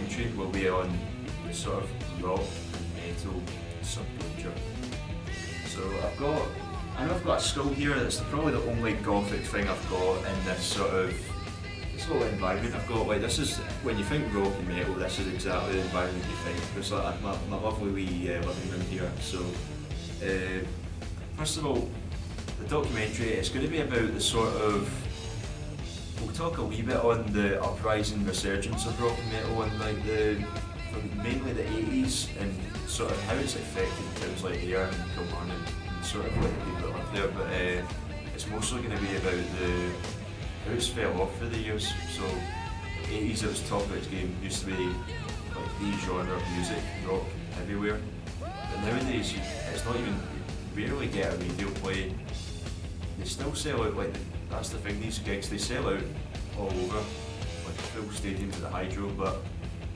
documentary will be on the sort of rock and metal subculture. So I know I've got a skull here that's probably the only gothic thing I've got in this this whole environment I've got. Like, this is, when you think rock and metal, this is exactly the environment you think. It's like my lovely wee living room here. So first of all, the documentary, it's going to be about the sort of, we'll talk a wee bit on the uprising resurgence of rock and metal and like mainly the 80s and sort of how it's affected towns like Ayr and Kilmarnock and sort of like the people that live there, but it's mostly going to be about how it's fell off through the years. So the 80s, it was top of its game, used to be like the genre of music, rock everywhere, but nowadays it's not even, you rarely get a radio play. They still sell out, like that's the thing, these gigs, they sell out all over, like full stadiums at the Hydro, but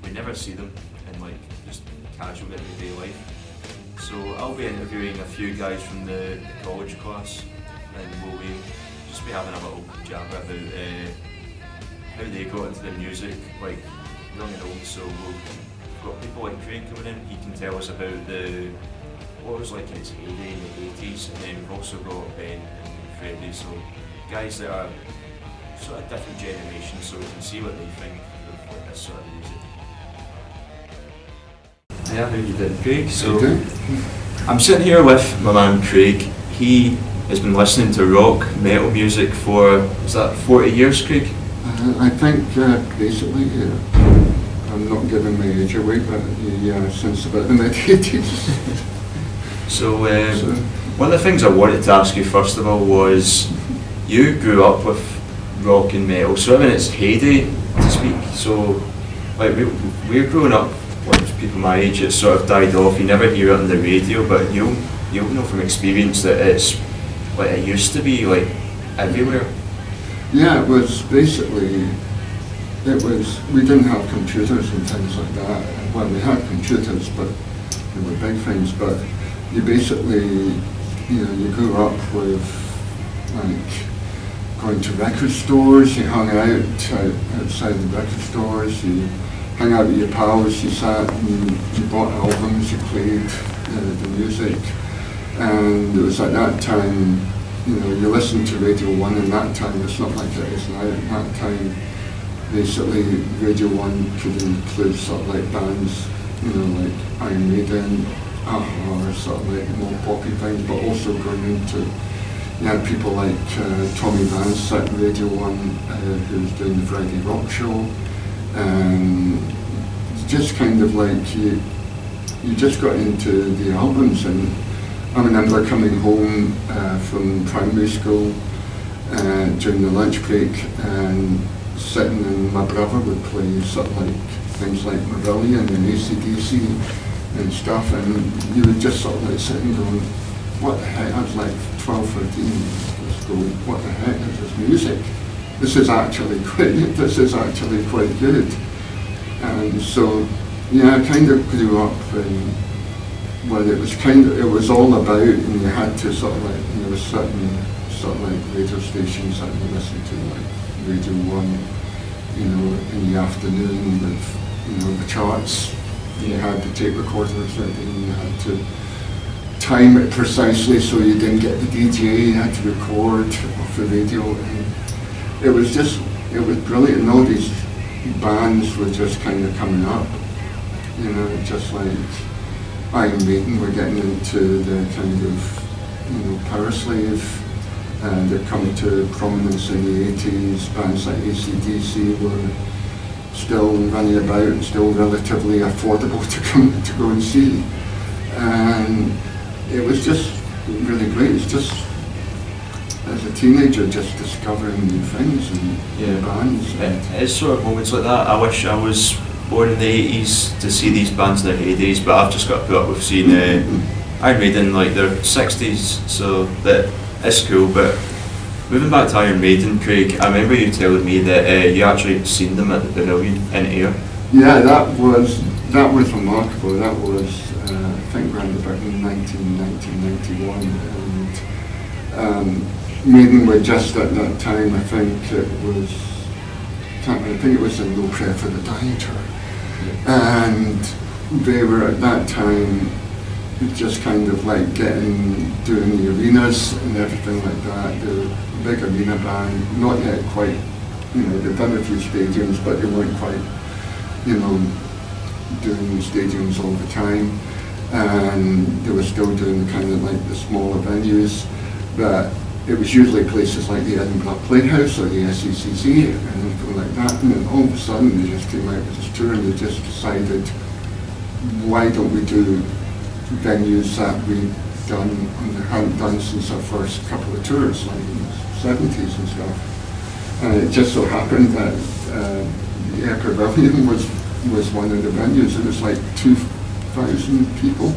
we never see them in like just casual everyday life. So I'll be interviewing a few guys from the college class, and we'll just be having a little jabber about how they got into the music, like young and old. So we've got people like Craig coming in, he can tell us about what it was like in its heyday in the 80s, and then we've also got Ben and Freddie, so guys that are sort of different generations, so we can see what they think of like this sort of music. Yeah, how you doing, Craig? So I'm sitting here with my man Craig. He has been listening to rock, metal music for, is that 40 years, Craig? I think basically, I'm not giving my age away, but since about the mid-80s. So one of the things I wanted to ask you first of all was, you grew up with rock and metal, sort of in its heyday, to speak. So like we're growing up, like people my age, it sort of died off. You never hear it on the radio, but you'll know from experience that it's like it used to be like everywhere. Yeah, it was basically, we didn't have computers and things like that. Well, we had computers, but they were big things, but you basically, you grew up with like going to record stores, you hung out outside the record stores, you hung out with your pals, you sat and you bought albums, you played the music, and it was at that time, you listened to Radio 1 in that time. It's not like it is now. At that time, basically Radio 1 could include sort of like bands, like Iron Maiden, or sort of like more poppy things, but also going into, you had people like Tommy Vance at Radio 1, who was doing the Friday Rock Show, and just kind of like you just got into the albums. And I remember coming home from primary school during the lunch break and sitting, and my brother would play sort of like things like Marillion and ACTV and stuff, and you would just sort of like sit and go, what the heck? I was like 12, 13, just go, what the heck is this music? This is actually quite good. And so, yeah, I kind of grew up in, well, it was all about, and you had to sort of like, there were certain sort of like radio stations that you listened to, like Radio 1, in the afternoon with, the charts. You had the tape recorders ready, and you had to time it precisely so you didn't get the DJ, you had to record off the radio. And it was brilliant, and all these bands were just kind of coming up, just like Iron Maiden were getting into the kind of, Power Slave, and they're coming to prominence in the 80s. Bands like AC/DC were still running about and still relatively affordable to go and see. And it was just really great. It's just, as a teenager, just discovering new things and bands. It is sort of moments like that. I wish I was born in the 80s to see these bands in their heydays, but I've just got to put up with seeing Iron Maiden like their 60s, so that is cool. But moving back to Iron Maiden, Craig, I remember you telling me that you actually seen them at the Pavilion in Ayr. Yeah, that was remarkable. That was I think around about in 1991, and Maiden were just at that time, I think it was in No Prayer for the Dying tour. and they were at that time just kind of like doing the arenas and everything like that. They were a big arena band, not yet quite, they'd done a few stadiums, but they weren't quite, doing stadiums all the time. And they were still doing kind of like the smaller venues, but it was usually places like the Edinburgh Playhouse or the SECC and anything like that. And then all of a sudden they just came out with this tour and they just decided, why don't we do venues that we've done and hadn't done since our first couple of tours, like in the 70s and stuff. And it just so happened that the Air Pavilion was one of the venues. It was like 2,000 people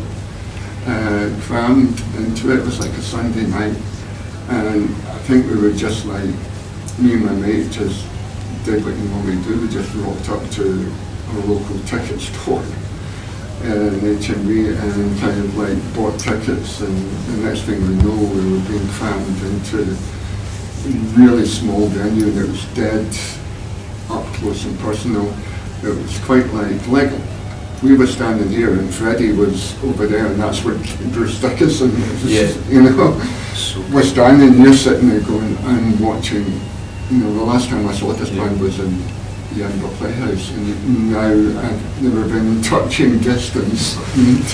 crammed into it. It was like a Sunday night. And I think we were just like, me and my mate just did what you normally do. We just rocked up to our local ticket store in HMV and kind of like bought tickets, and the next thing we know we were being crammed into a really small venue and it was dead up close and personal. It was quite like we were standing here and Freddie was over there and that's where Bruce Dickinson was, we're standing here sitting there going and watching, the last time I saw this band was in the Edinburgh Playhouse, and now I've never been touching distance. And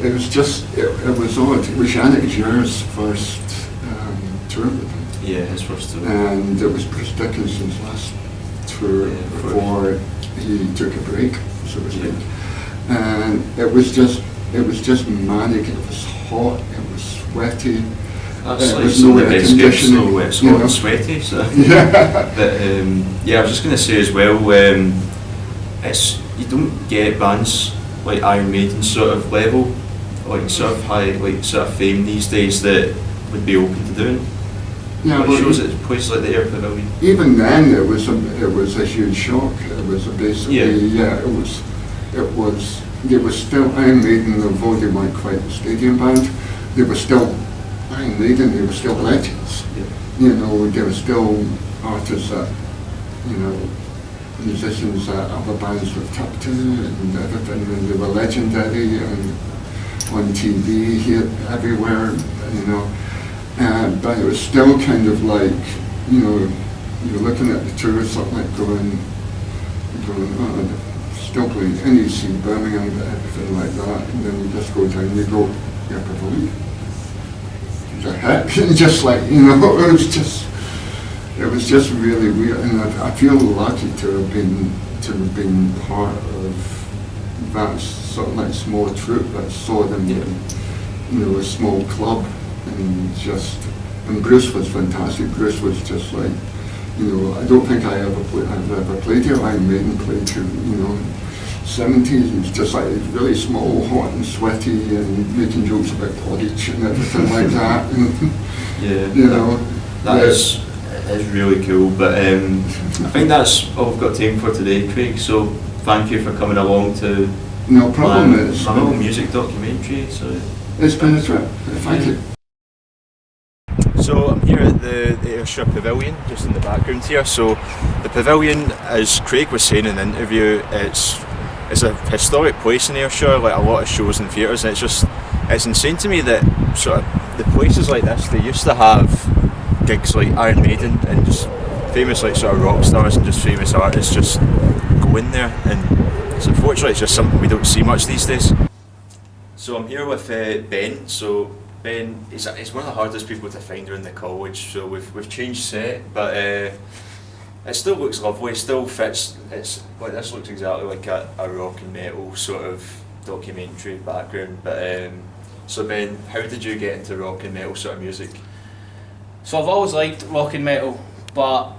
it was just, it was odd. It was Yannick Gier's first tour with him. Yeah, his first tour. And it was Bruce Dickinson's last tour before he took a break, so to speak. And it was just manic. It was hot. It was sweaty. That's like some of the best gigs, so it's hot and sweaty. So. Yeah. But I was just going to say as well, it's you don't get bands like Iron Maiden sort of level, like sort of high, like sort of fame these days that would be open to doing. Yeah, but shows at places like the Air Pavilion. Even then, it was a huge shock. It was it was. They were still Iron Maiden, although they weren't quite a stadium band. They were still Iron Maiden. They were still legends. Yeah. They were still artists that, musicians that other bands looked up to and everything, and they were legendary and on TV here, everywhere, but it was still kind of like, you're looking at the tour, something like going, still playing NEC, Birmingham, everything like that, and then you just go down and you go, yeah, Pavilion. The heck, just like, it was just really weird, and I feel lucky to have been part of that sort of like small troupe that saw them in, a small club, and Bruce was fantastic. Bruce was just like, I don't think I've ever played here. Iron Maiden played to, 70s, and it's just like really small, hot and sweaty, and making jokes about porridge and everything like that. And, that is really cool. But I think that's all we've got time for today, Craig. So thank you for coming along to no problem. my little music documentary. So it's been a trip. Thank you. So I'm here at the Ayrshire Pavilion, just in the background here. So the Pavilion, as Craig was saying in the interview, it's a historic place in Ayrshire, like a lot of shows and theatres, and it's insane to me that sort of the places like this, they used to have gigs like Iron Maiden and just famous like sort of rock stars and just famous artists just go in there, and it's unfortunately it's just something we don't see much these days. So I'm here with Ben. So Ben, he's one of the hardest people to find around the college, so we've changed set, but it still looks lovely, it still fits. It's like, this looks exactly like a rock and metal sort of documentary background. But so Ben, how did you get into rock and metal sort of music? So I've always liked rock and metal, but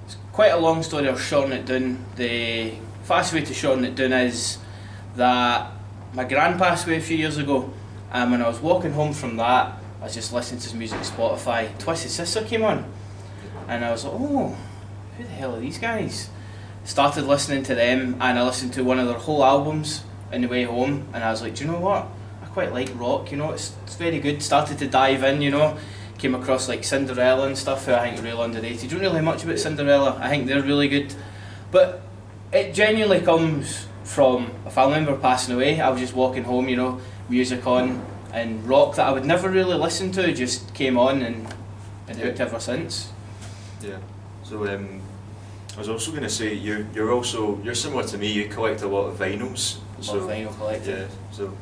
it's quite a long story of shorting it down. The fast way to shorten it down is that my gran passed away a few years ago, and when I was walking home from that, I was just listening to his music on Spotify. Twisted Sister came on, and I was like, oh, who the hell are these guys? Started listening to them, and I listened to one of their whole albums on the way home, and I was like, do you know what? I quite like rock, it's very good. Started to dive in, came across like Cinderella and stuff, who I think are really underrated. Don't really know much about Cinderella. I think they're really good, but it genuinely comes from a family member passing away. I was just walking home, you know, music on, and rock that I would never really listen to just came on, and been hooked ever since. Yeah. So I was also going to say you're similar to me. You collect a lot of vinyls. So vinyl collecting. Yeah. So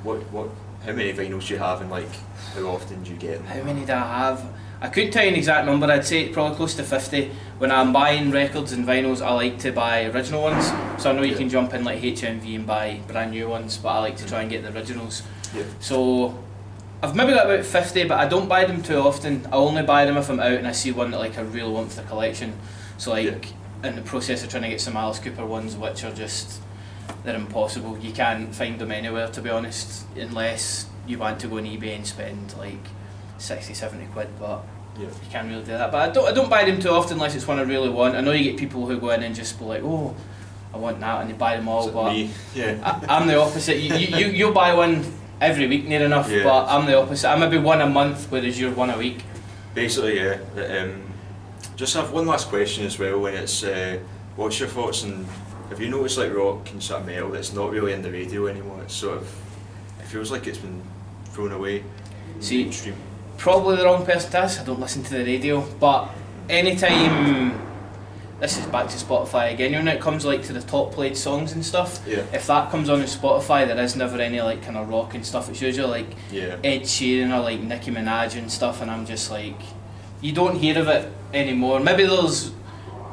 how many vinyls do you have, and like how often do you get them? How many do I have? I couldn't tell you an exact number. I'd say it's probably close to 50. When I'm buying records and vinyls, I like to buy original ones. So I know you can jump in like HMV and buy brand new ones, but I like to try and get the originals. Yeah. So I've maybe got about 50, but I don't buy them too often. I only buy them if I'm out and I see one that like I really want for the collection. So like in the process of trying to get some Alice Cooper ones, which are just, they're impossible. You can't find them anywhere, to be honest, unless you want to go on eBay and spend like 60, 70 quid, but you can't really do that. But I don't buy them too often unless it's one I really want. I know you get people who go in and just go like, oh, I want that, and they buy them all, but me? Yeah. I'm the opposite. You'll buy one every week near enough, but I'm the opposite. I'm maybe one a month, whereas you're one a week. Basically, yeah. Just have one last question as well, and it's what's your thoughts on, have you noticed like rock and sort of metal that's not really in the radio anymore? It's sort of, it feels like it's been thrown away. See, mainstream. Probably the wrong person to ask. I don't listen to the radio, but anytime, this is back to Spotify again, you know, when it comes like to the top played songs and stuff, if that comes on Spotify, there is never any like kind of rock and stuff. It's usually like Ed Sheeran or like Nicki Minaj and stuff, and I'm just like, you don't hear of it anymore. Maybe there's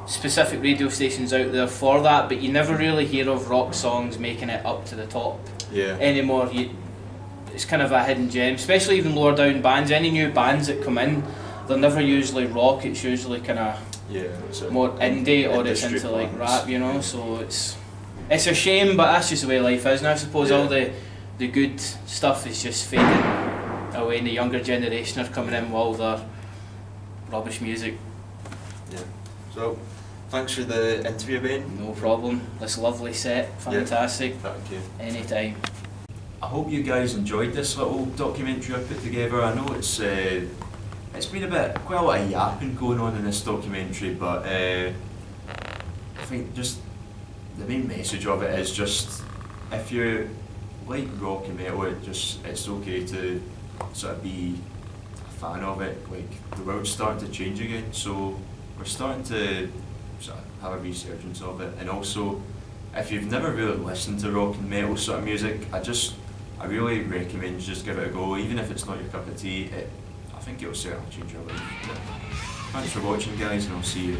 specific radio stations out there for that, but you never really hear of rock songs making it up to the top anymore. It's kind of a hidden gem, especially even lower down bands. Any new bands that come in, they're never usually rock. It's usually kind of more indie, or it's into like rap, you know. So it's a shame, but that's just the way life is. And I suppose all the good stuff is just fading away, and the younger generation are coming in with all their rubbish music. Yeah. So thanks for the interview, Ben. No problem. This lovely set, fantastic. Thank you. Anytime. I hope you guys enjoyed this little documentary I put together. I know it's been quite a lot of yapping going on in this documentary, but I think just the main message of it is just, if you like rock and metal, it's okay to sort of be a fan of it. Like, the world's starting to change again, so we're starting to sort of have a resurgence of it. And also, if you've never really listened to rock and metal sort of music, I really recommend you just give it a go, even if it's not your cup of tea. I think it'll certainly change your life. Thanks for watching, guys, and I'll see you